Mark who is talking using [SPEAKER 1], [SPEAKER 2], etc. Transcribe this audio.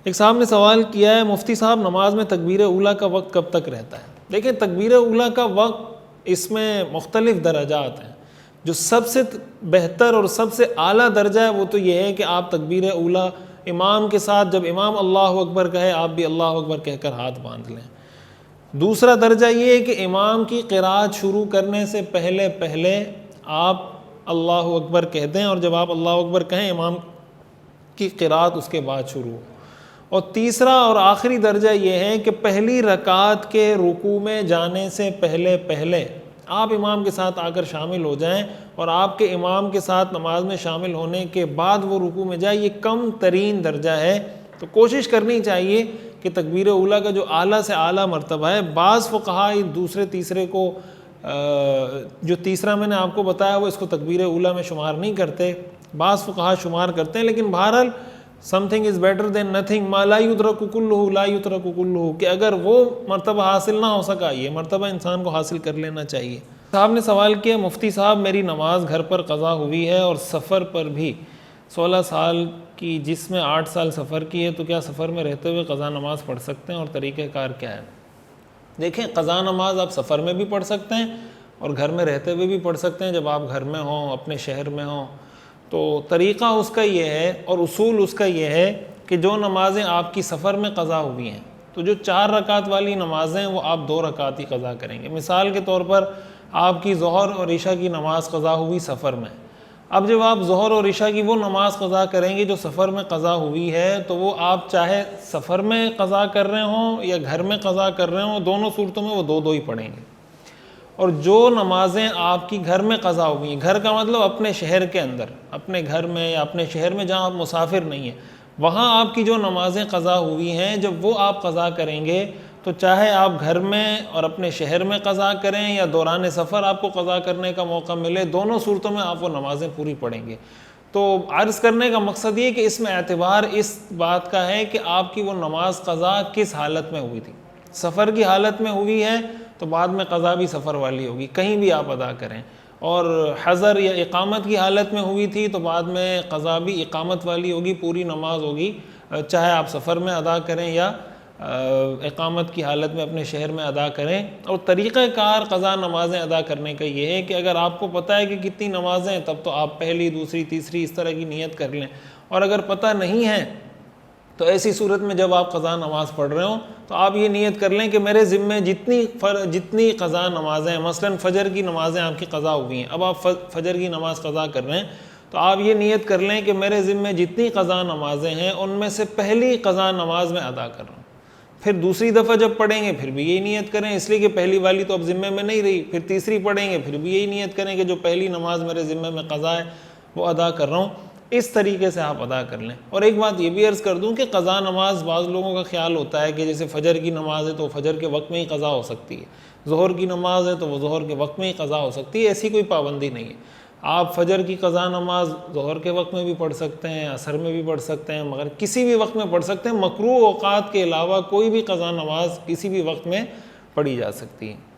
[SPEAKER 1] ایک صاحب نے سوال کیا ہے، مفتی صاحب نماز میں تکبیر اولیٰ کا وقت کب تک رہتا ہے؟ دیکھیں تکبیر اولیٰ کا وقت اس میں مختلف درجات ہیں. جو سب سے بہتر اور سب سے اعلیٰ درجہ ہے وہ تو یہ ہے کہ آپ تکبیر اولیٰ امام کے ساتھ جب امام اللہ اکبر کہے آپ بھی اللہ اکبر کہہ کر ہاتھ باندھ لیں. دوسرا درجہ یہ ہے کہ امام کی قرات شروع کرنے سے پہلے آپ اللہ اکبر کہہ دیں، اور جب آپ اللہ اکبر کہیں امام کی قرات اس کے بعد شروع ہو. اور تیسرا اور آخری درجہ یہ ہے کہ پہلی رکعت کے رکوع میں جانے سے پہلے آپ امام کے ساتھ آ کر شامل ہو جائیں، اور آپ کے امام کے ساتھ نماز میں شامل ہونے کے بعد وہ رکوع میں جائے. یہ کم ترین درجہ ہے. تو کوشش کرنی چاہیے کہ تکبیر اولیٰ کا جو اعلیٰ سے اعلیٰ مرتبہ ہے، بعض فقہا دوسرے تیسرے کو جو تیسرا میں نے آپ کو بتایا وہ اس کو تکبیر اولیٰ میں شمار نہیں کرتے، بعض فقہا شمار کرتے ہیں. لیکن بہرحال something is better than nothing، ما لا یدرک کلہ لا یترک کلہ، کہ اگر وہ مرتبہ حاصل نہ ہو سکا یہ مرتبہ انسان کو حاصل کر لینا چاہیے. صاحب نے سوال کیا، مفتی صاحب میری نماز گھر پر قضا ہوئی ہے اور سفر پر بھی 16 سال کی، جس میں 8 سال سفر کی ہے، تو کیا سفر میں رہتے ہوئے قضا نماز پڑھ سکتے ہیں اور طریقہ کار کیا ہے؟ دیکھیں قضا نماز آپ سفر میں بھی پڑھ سکتے ہیں اور گھر میں رہتے ہوئے بھی پڑھ سکتے ہیں. جب آپ گھر میں ہوں، اپنے شہر میں ہوں، تو طریقہ اس کا یہ ہے اور اصول اس کا یہ ہے کہ جو نمازیں آپ کی سفر میں قضا ہوئی ہیں، تو جو 4 رکعت والی نمازیں وہ آپ 2 رکعت ہی قضا کریں گے. مثال کے طور پر آپ کی ظہر اور عشاء کی نماز قضا ہوئی سفر میں. اب جب آپ ظہر اور عشاء کی وہ نماز قضا کریں گے جو سفر میں قضا ہوئی ہے، تو وہ آپ چاہے سفر میں قضا کر رہے ہوں یا گھر میں قضا کر رہے ہوں، دونوں صورتوں میں وہ 2 ہی پڑھیں گے. اور جو نمازیں آپ کی گھر میں قضا ہوئی ہیں، گھر کا مطلب اپنے شہر کے اندر، اپنے گھر میں یا اپنے شہر میں جہاں آپ مسافر نہیں ہیں، وہاں آپ کی جو نمازیں قضا ہوئی ہیں جب وہ آپ قضا کریں گے، تو چاہے آپ گھر میں اور اپنے شہر میں قضا کریں یا دوران سفر آپ کو قضا کرنے کا موقع ملے، دونوں صورتوں میں آپ وہ نمازیں پوری پڑھیں گے. تو عرض کرنے کا مقصد یہ کہ اس میں اعتبار اس بات کا ہے کہ آپ کی وہ نماز قضا کس حالت میں ہوئی تھی. سفر کی حالت میں ہوئی ہے تو بعد میں قضا بھی سفر والی ہوگی، کہیں بھی آپ ادا کریں. اور حضر یا اقامت کی حالت میں ہوئی تھی تو بعد میں قضا بھی اقامت والی ہوگی، پوری نماز ہوگی، چاہے آپ سفر میں ادا کریں یا اقامت کی حالت میں اپنے شہر میں ادا کریں. اور طریقہ کار قضا نمازیں ادا کرنے کا یہ ہے کہ اگر آپ کو پتہ ہے کہ کتنی نمازیں ہیں، تب تو آپ پہلی، دوسری، تیسری اس طرح کی نیت کر لیں. اور اگر پتہ نہیں ہے تو ایسی صورت میں جب آپ قضا نماز پڑھ رہے ہوں تو آپ یہ نیت کر لیں کہ میرے ذمے جتنی قضا نمازیں ہیں، مثلا فجر کی نمازیں آپ کی قضا ہوئی ہیں، اب آپ فجر کی نماز قضا کر رہے ہیں، تو آپ یہ نیت کر لیں کہ میرے ذمے جتنی قضا نمازیں ہیں ان میں سے پہلی قضا نماز میں ادا کر رہا ہوں. پھر دوسری دفعہ جب پڑھیں گے پھر بھی یہی نیت کریں، اس لیے کہ پہلی والی تو اب ذمے میں نہیں رہی. پھر تیسری پڑھیں گے پھر بھی یہی نیت کریں کہ جو پہلی نماز میرے ذمے میں قضا ہے وہ ادا کر رہا ہوں. اس طریقے سے آپ ادا کر لیں. اور ایک بات یہ بھی عرض کر دوں کہ قضا نماز بعض لوگوں کا خیال ہوتا ہے کہ جیسے فجر کی نماز ہے تو فجر کے وقت میں ہی قضا ہو سکتی ہے، ظہر کی نماز ہے تو وہ ظہر کے وقت میں ہی قضا ہو سکتی ہے. ایسی کوئی پابندی نہیں ہے. آپ فجر کی قضا نماز ظہر کے وقت میں بھی پڑھ سکتے ہیں، عصر میں بھی پڑھ سکتے ہیں، مگر کسی بھی وقت میں پڑھ سکتے ہیں. مکروہ اوقات کے علاوہ کوئی بھی قضا نماز کسی بھی وقت میں پڑھی جا سکتی ہے.